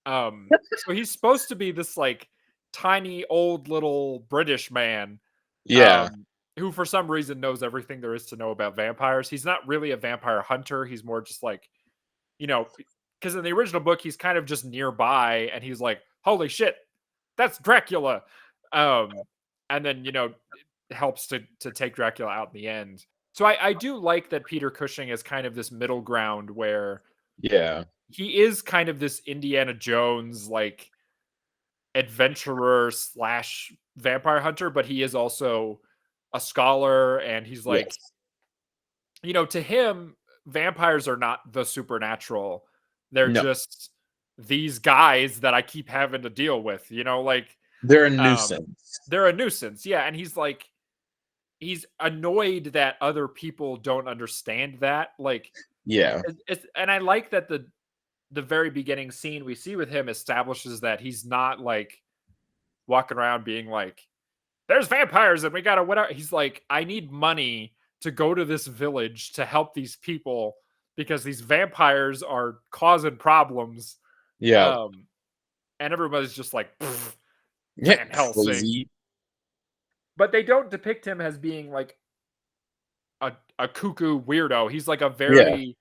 So he's supposed to be this like tiny old little British man, Yeah, um, who for some reason knows everything there is to know about vampires. He's not really a vampire hunter. He's more just like, you know, because in the original book, he's kind of just nearby and he's like, holy shit, that's Dracula. Um, and then, helps to take Dracula out in the end. So I do like that Peter Cushing is kind of this middle ground where yeah, he is kind of this Indiana Jones like adventurer slash vampire hunter, but he is also a scholar and he's like, yes, to him, vampires are not the supernatural. They're no, just these guys that I keep having to deal with, like they're a um nuisance. they're a nuisance. Yeah, and he's annoyed that other people don't understand that. Like Yeah, and I like that the very beginning scene we see with him establishes that he's not like walking around being like, there's vampires and we gotta whatever. He's like, I need money to go to this village to help these people because these vampires are causing problems. yeah, Um, and everybody's just like, yeah, Van Helsing. crazy. But they don't depict him as being like a cuckoo weirdo. He's like a Yeah, very,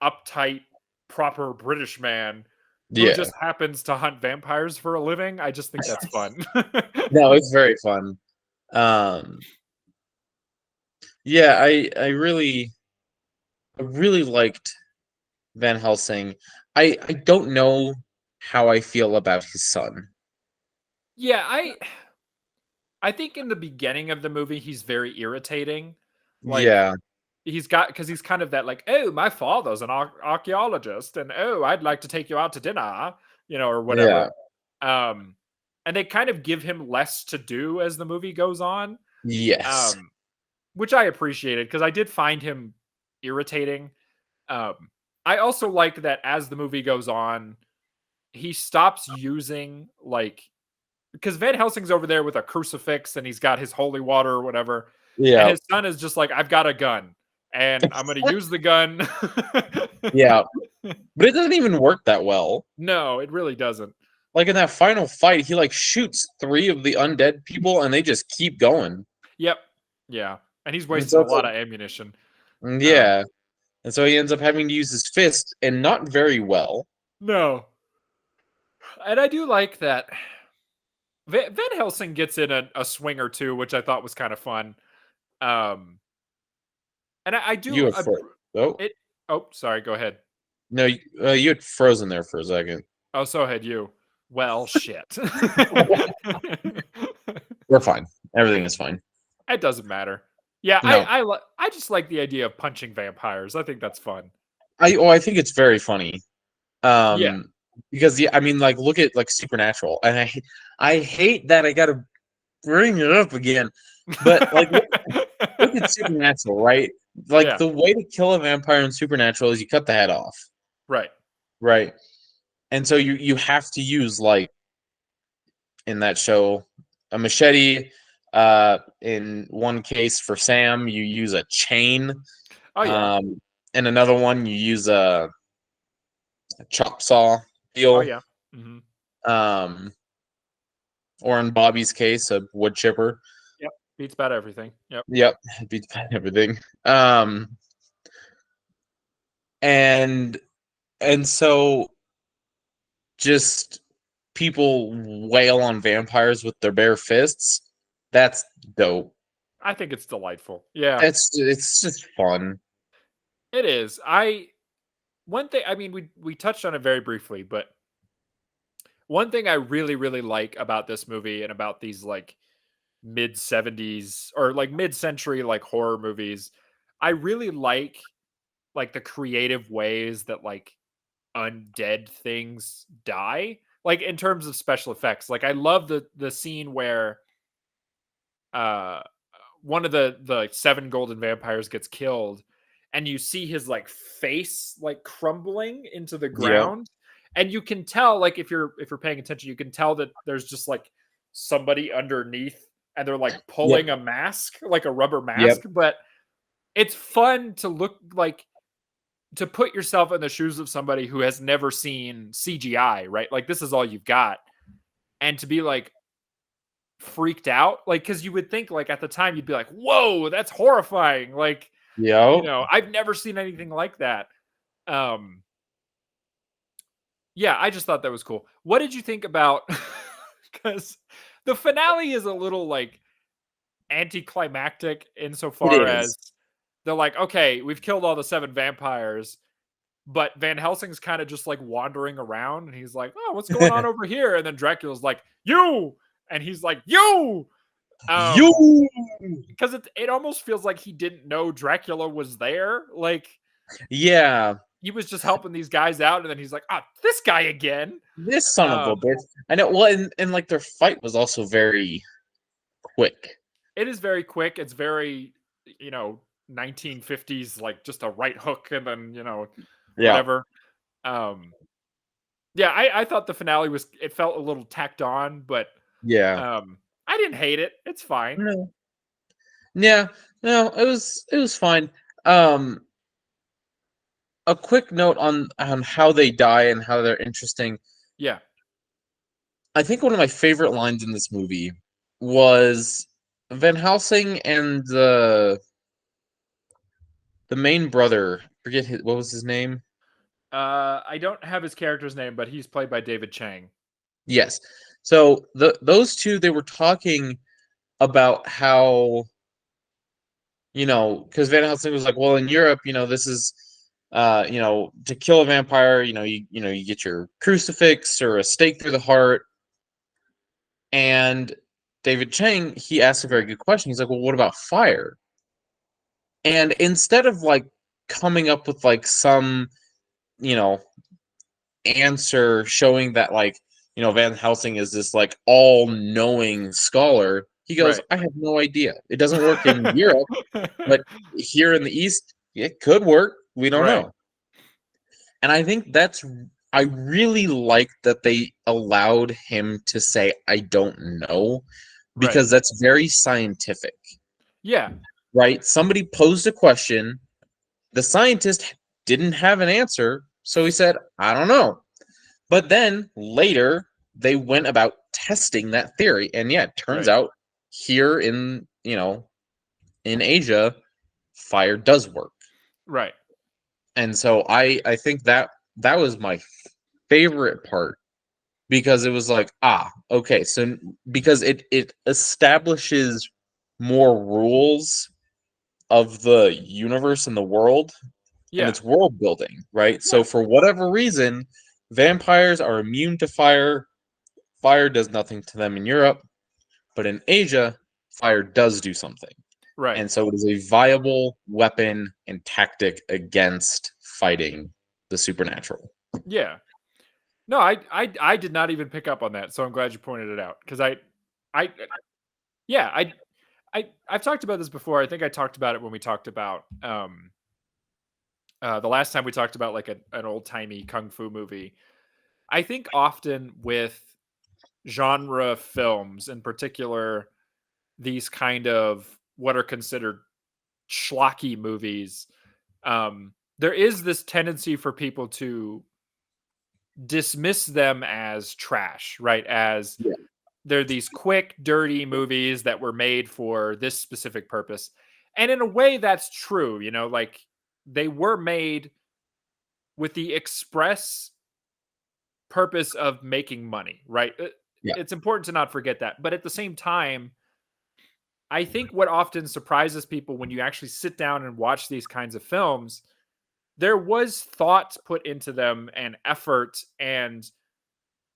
uptight, proper British man who yeah. just happens to hunt vampires for a living. I just think that's fun. No, it's very fun. Um, yeah, I really liked Van Helsing. I don't know how I feel about his son. Yeah, I think in the beginning of the movie he's very irritating. Like Yeah, because he's kind of that like, oh, my father's an archaeologist, and oh, I'd like to take you out to dinner, or yeah, whatever. Um, and they kind of give him less to do as the movie goes on. yes, Um, which I appreciated because I did find him irritating. Um, I also like that as the movie goes on, he stops using like because Van Helsing's over there with a crucifix and he's got his holy water or whatever, and yeah, his son is just like, I've got a gun and I'm going to use the gun. yeah. But it doesn't even work that well. No, it really doesn't. Like in that final fight, he like shoots 3 of the undead people, and they just keep going. Yep. Yeah. And he's And wasting so a it's like, lot of ammunition. Um, yeah, and so he ends up having to use his fist, and not very well. no. And I do like that Van Helsing gets in a swing or two, which I thought was kind of fun. Um, and I You do had oh it. Oh, sorry. Go ahead. no, you had frozen there for a second. Oh, so had you. Well, shit. We're fine. Everything is fine. It doesn't matter. Yeah, No, I just like the idea of punching vampires. I think that's fun. I think it's very funny. Yeah. Because yeah, I mean, like look at like Supernatural, and I hate that I gotta bring it up again, but like look at Supernatural, right? Like Yeah. the way to kill a vampire in Supernatural is you cut the head off, Right. right? And so you have to use like in that show a machete. In one case for Sam, you use a chain. Oh yeah. In another one, you use a chop saw Oh deal. yeah. Hmm. Um, or in Bobby's case, a wood chipper. Yep. Beats about everything. Yep. Yep, beats everything. Um, and and so just people wail on vampires with their bare fists. That's dope. I think it's delightful. Yeah. It's just fun. It is. One thing, I mean, we touched on it very briefly, but one thing I really, really like about this movie and about these like mid 70s or like mid-century like horror movies, I really like the creative ways that like undead things die. Like in terms of special effects. Like I love the scene where uh one of the seven golden vampires gets killed and you see his like face like crumbling into the Yep. ground, and you can tell, like if you're paying attention, you can tell that there's just like somebody underneath and they're like Yep. pulling a mask, like a rubber mask. Yep. But it's fun to look like, to put yourself in the shoes of somebody who has never seen CGI, right? Like this is all you've got, and to be like freaked out, like, because you would think like at the time you'd be like, whoa, that's horrifying, like, Yep. I've never seen anything like that. um yeah, I just thought that was cool. What did you think about because the finale is a little like anticlimactic It insofar as is. they're like, okay, we've killed all the seven vampires, but Van Helsing's kind of just like wandering around and he's like, oh, what's going on over here? And then Dracula's like, you, and he's like, you. You. Because it almost feels like he didn't know Dracula was there. Like Yeah. he was just helping these guys out, and then he's like, ah, this guy again. This son of a Um, bitch. I know. Well, and like their fight was also very quick. it is very quick. It's very, 1950s, like just a right hook and then, Yeah. whatever. Um, yeah, I thought the finale it felt a little tacked on, but Yeah. I didn't hate it. It's fine. No. Yeah. No, it was fine. Um, a quick note on how they die and how they're interesting. Yeah. I think one of my favorite lines in this movie was Van Helsing and the main brother. Forget what was his name. I don't have his character's name, but he's played by David Chang. Yes. So those two, they were talking about how, because Van Helsing was like, well, in Europe, this is to kill a vampire, you get your crucifix or a stake through the heart. And David Chang, he asked a very good question. He's like, well, what about fire? And instead of like coming up with like some, you know, answer showing that like, Van Helsing is this like all-knowing scholar, he goes, Right. I have no idea. It doesn't work in Europe, but here in the East, it could work. We don't Right. know. And I think I really like that they allowed him to say, I don't know, because that's very scientific, Yeah. right? Somebody posed a question. The scientist didn't have an answer. So he said, I don't know. But then later, they went about testing that theory. And yeah, it turns out here in Asia, fire does work. Right. And so I think that was my favorite part, because it was like, okay, so because it establishes more rules of the universe and the world, and Yeah. it's world building, right? Yeah. So for whatever reason, vampires are immune to fire. Fire does nothing to them in Europe, but in Asia, fire does do something. Right. And so it is a viable weapon and tactic against fighting the supernatural. Yeah. No, I did not even pick up on that, so I'm glad you pointed it out, because I've talked about this before. I think I talked about it when we talked about the last time we talked about like an old timey kung fu movie. I think often with genre films, in particular, these kind of what are considered schlocky movies, there is this tendency for people to dismiss them as trash, right? As they're these quick, dirty movies that were made for this specific purpose. And in a way, that's true. Like they were made with the express purpose of making money, right? Yeah. It's important to not forget that. But at the same time, I think what often surprises people when you actually sit down and watch these kinds of films, there was thought put into them and effort, and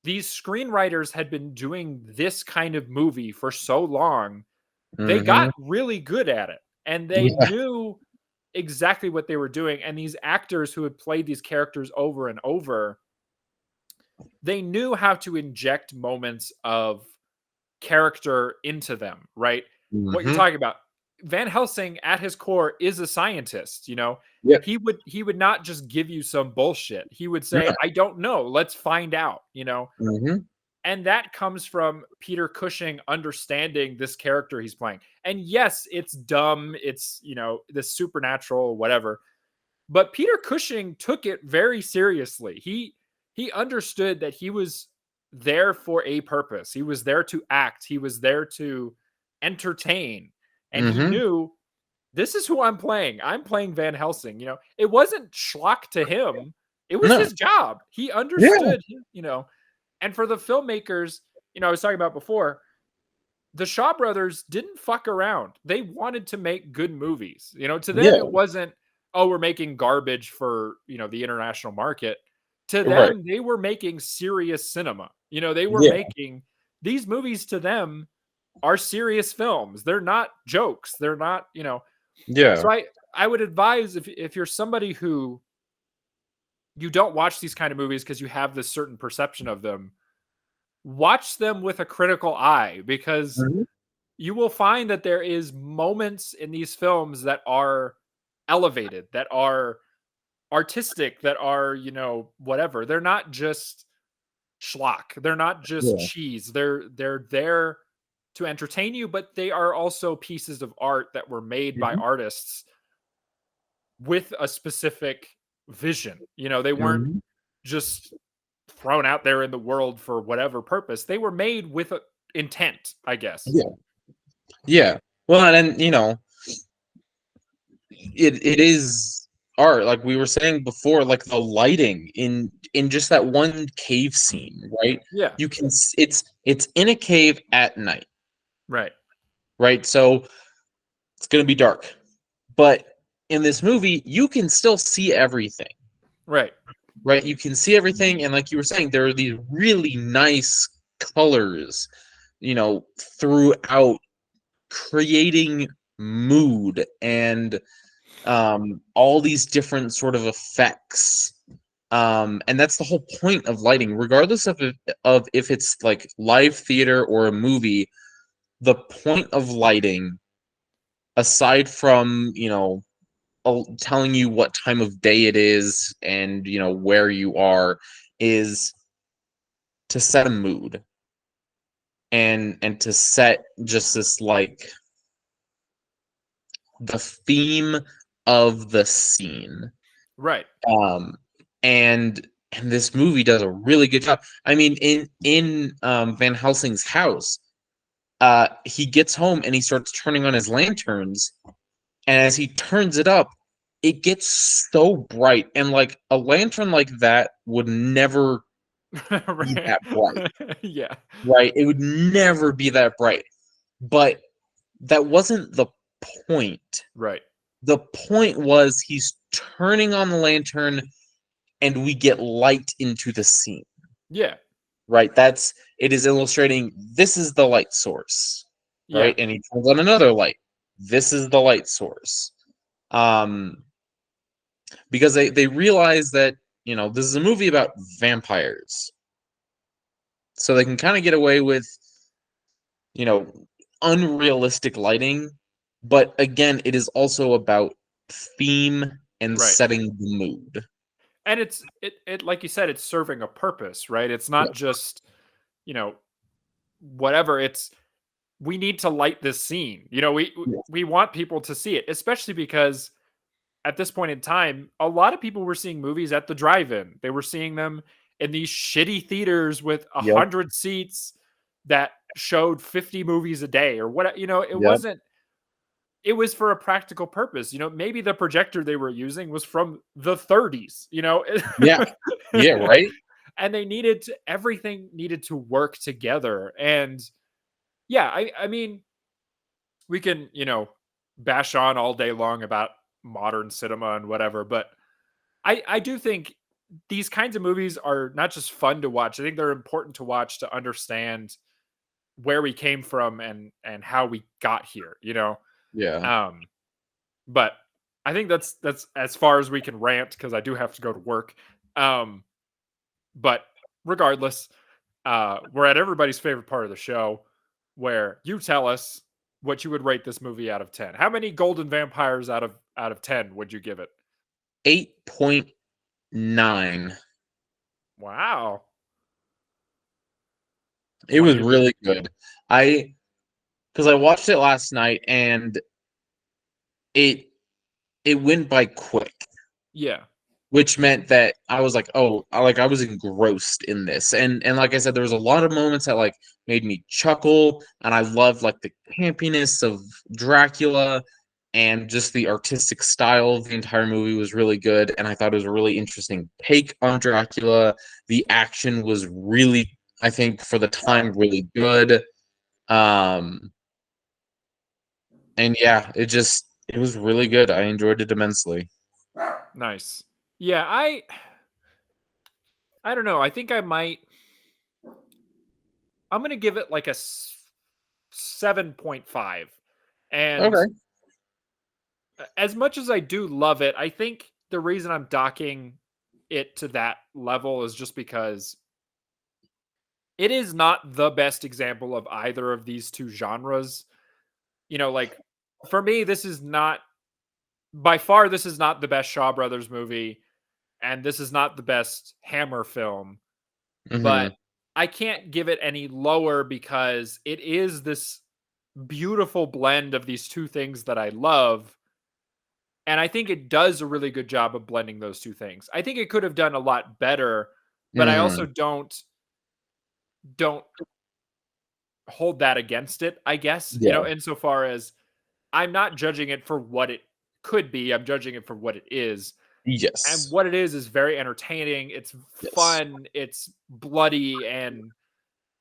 these screenwriters had been doing this kind of movie for so long they Mm-hmm. got really good at it, and they Yeah. knew exactly what they were doing. And these actors who had played these characters over and over, they knew how to inject moments of character into them, right? What you're Mm-hmm. talking about. Van Helsing at his core is a scientist, you know. Yeah. He would not just give you some bullshit. He would say, Yeah. "I don't know, let's find out," you know. Mm-hmm. And that comes from Peter Cushing understanding this character he's playing. And yes, it's dumb, it's, you know, this supernatural whatever. But Peter Cushing took it very seriously. He understood that he was there for a purpose. He was there to act. He was there to entertain. And he Mm-hmm. knew this is who I'm playing. I'm playing Van Helsing. You know, it wasn't schlock to him. It was No. his job. He Yeah. understood, you know. And for the filmmakers, you know, I was talking about before, the Shaw brothers didn't fuck around. They wanted to make good movies. You know, to them, Yeah. it wasn't, oh, we're making garbage for, you know, the international market. To Right. them, they were making serious cinema. You know, they were Yeah. making these movies to them are serious films. They're not jokes. They're not, you know. Yeah. So I would advise if you're somebody who you don't watch these kind of movies because you have this certain perception of them, watch them with a critical eye, because Mhm. you will find that there is moments in these films that are elevated, that are artistic, that are, you know, whatever. They're not just schlock. They're not just Yeah. cheese. They're there to entertain you, but they are also pieces of art that were made by Mhm. artists with a specific vision. You know, they weren't Mhm. just thrown out there in the world for whatever purpose. They were made with a intent, I guess. Yeah. Yeah. Well, and then, it is art, like we were saying before, like the lighting in just that one cave scene, right? Yeah, You can it's in a cave at night, right. right? So it's going to be dark. But in this movie, you can still see everything, Right. right? You can see everything, and like you were saying, there are these really nice colors, throughout, creating mood and all these different sort of effects. And that's the whole point of lighting, regardless of if it's like live theater or a movie. The point of lighting, aside from telling you what time of day it is and where you are, is to set a mood and to set just this, like, the theme of the scene. Right. um and this movie does a really good job. I mean, in Van Helsing's house, he gets home and he starts turning on his lanterns, and as he turns it up, it gets so bright, and like a lantern like that would never be Right. that bright, Yeah. right? It would never be that bright. But that wasn't the point. Right. The point was he's turning on the lantern and we get light into the scene, Yeah. right? It is illustrating this is the light source, Yeah. right? And he turns on another light. This is the light source. Because they realize that, this is a movie about vampires. So they can kind of get away with, you know, unrealistic lighting. But again, it is also about theme and Right. setting the mood. And it like you said, it's serving a purpose, right? It's not Yeah. just, you know, whatever. It's we need to light this scene. You know, Yeah. we want people to see it, especially because at this point in time, a lot of people were seeing movies at the drive-in. They were seeing them in these shitty theaters with Yep. 100 seats that showed 50 movies a day or what, you know, Yep. it was for a practical purpose. You know, maybe the projector they were using was from the 30s, you know. Yeah. Yeah. Right. And everything needed to work together. And yeah, I mean, we can, you know, bash on all day long about modern cinema and whatever, but I do think these kinds of movies are not just fun to watch. I think they're important to watch to understand where we came from and how we got here, Yeah. But I think that's as far as we can rant because I do have to go to work. But regardless, we're at everybody's favorite part of the show where you tell us what you would rate this movie out of 10. How many golden vampires out of 10 would you give it? 8.9. Wow. It Want to was give really good. Because I watched it last night and it went by quick, Yeah. which meant that I was like, oh, I was engrossed in this. And like I said, there was a lot of moments that like made me chuckle, and I loved like the campiness of Dracula, and just the artistic style of the entire movie was really good. And I thought it was a really interesting take on Dracula. The action was really, I think, for the time, really good. And yeah, it was really good. I enjoyed it immensely. Nice. Yeah, I don't know. I think I'm going to give it like a 7.5. And Okay. as much as I do love it, I think the reason I'm docking it to that level is just because it is not the best example of either of these two genres. Like for me, this is not by far this is not the best Shaw Brothers movie, and this is not the best Hammer film, Mm-hmm. but I can't give it any lower because it is this beautiful blend of these two things that I love. And I think it does a really good job of blending those two things. I think it could have done a lot better, but I also Mm. don't hold that against it, I guess, Yeah. insofar as I'm not judging it for what it could be. I'm judging it for what it is. And Yes. what it is very entertaining. It's Yes. fun. It's bloody and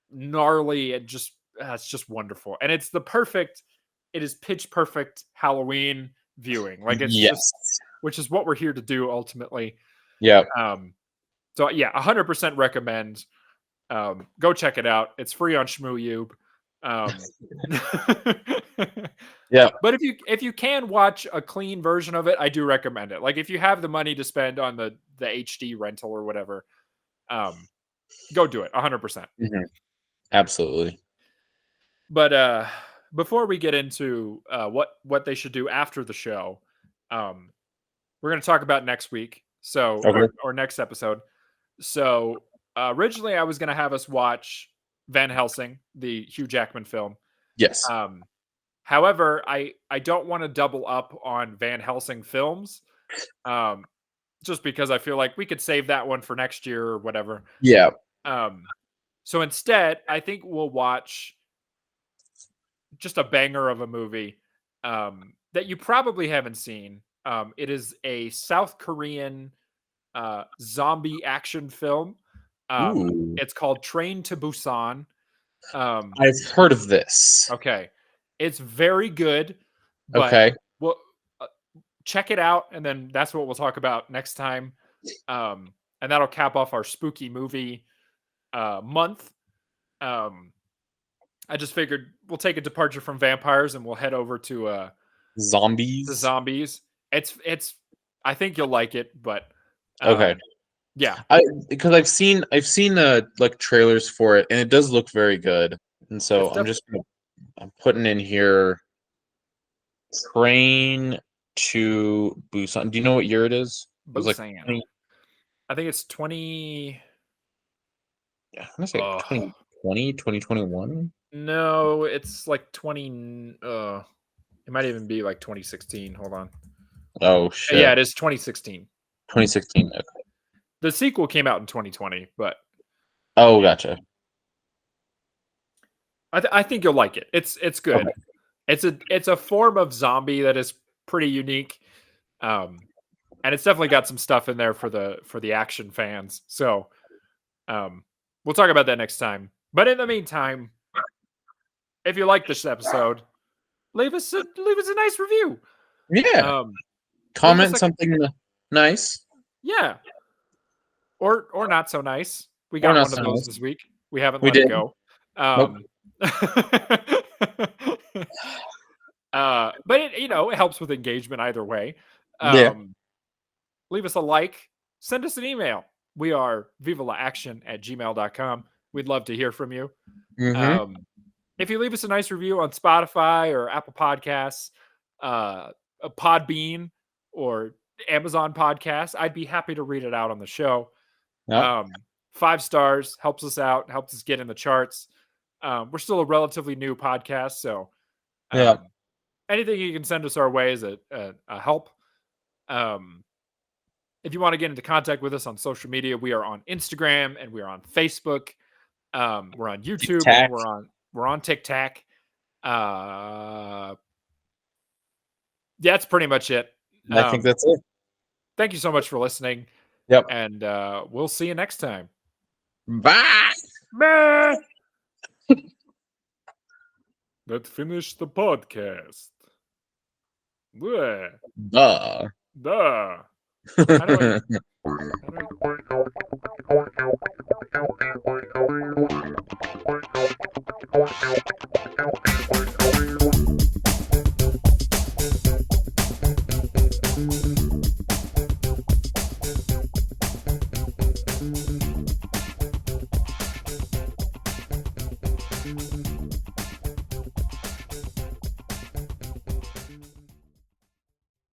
gnarly and just it's just wonderful. And it is pitch perfect Halloween viewing. Like it's just Yes. which is what we're here to do ultimately. Yeah. Um so yeah, 100% recommend. Go check it out. It's free on ShmooYube. Yeah. But if you can watch a clean version of it, I do recommend it. Like if you have the money to spend on the HD rental or whatever, go do it 100%. Mhm. Absolutely. But before we get into what they should do after the show, we're going to talk about next week. So Okay. or next episode. So originally I was going to have us watch Van Helsing, the Hugh Jackman film. Yes. However, I don't want to double up on Van Helsing films, just because I feel like we could save that one for next year or whatever. Yeah. So instead, I think we'll watch just a banger of a movie that you probably haven't seen. It is a South Korean zombie action film. Ooh. It's called Train to Busan. I've heard of this. Okay. It's very good, but Okay. we'll check it out, and then that's what we'll talk about next time. And that'll cap off our spooky movie month. I just figured we'll take a departure from vampires and we'll head over to Zombies. zombies. It's I think you'll like it, but Okay. yeah. Because I've seen like trailers for it, and it does look very good. And so I'm putting in here Train to Busan. Do you know what year it is? It was like Busan. 20, I think it's 20. yeah, I'm gonna say 2020, 2021. No, it's like 20. It might even be like 2016. Hold on. Oh shit. Yeah, it is 2016. 2016. Okay. The sequel came out in 2020, but Oh, gotcha. I think you'll like it. It's good. Okay. It's a form of zombie that is pretty unique, and it's definitely got some stuff in there for the action fans. So, we'll talk about that next time. But in the meantime, if you like this episode, leave us a nice review. Yeah. Comment something nice. Yeah. Or not so nice. We Or got not one of so those nice. this week. We haven't We let it did. go. Nope. But it helps with engagement either way. Yeah. Leave us a like, send us an email. We are vivalaaction@gmail.com. We'd love to hear from you. Mm-hmm. If you leave us a nice review on Spotify or Apple Podcasts, a Podbean or Amazon Podcasts, I'd be happy to read it out on the show. Yep. 5 stars helps us out, helps us get in the charts. We're still a relatively new podcast, so Yeah. anything you can send us our way is a help. If you want to get into contact with us on social media, we are on Instagram and we are on Facebook. We're on YouTube TikTok. and we're on TikTok. That's pretty much it. I think that's it. Thank you so much for listening. Yep. And we'll see you next time. Bye. Bye. That finished the podcast. Bleh. Duh. Duh. How do I-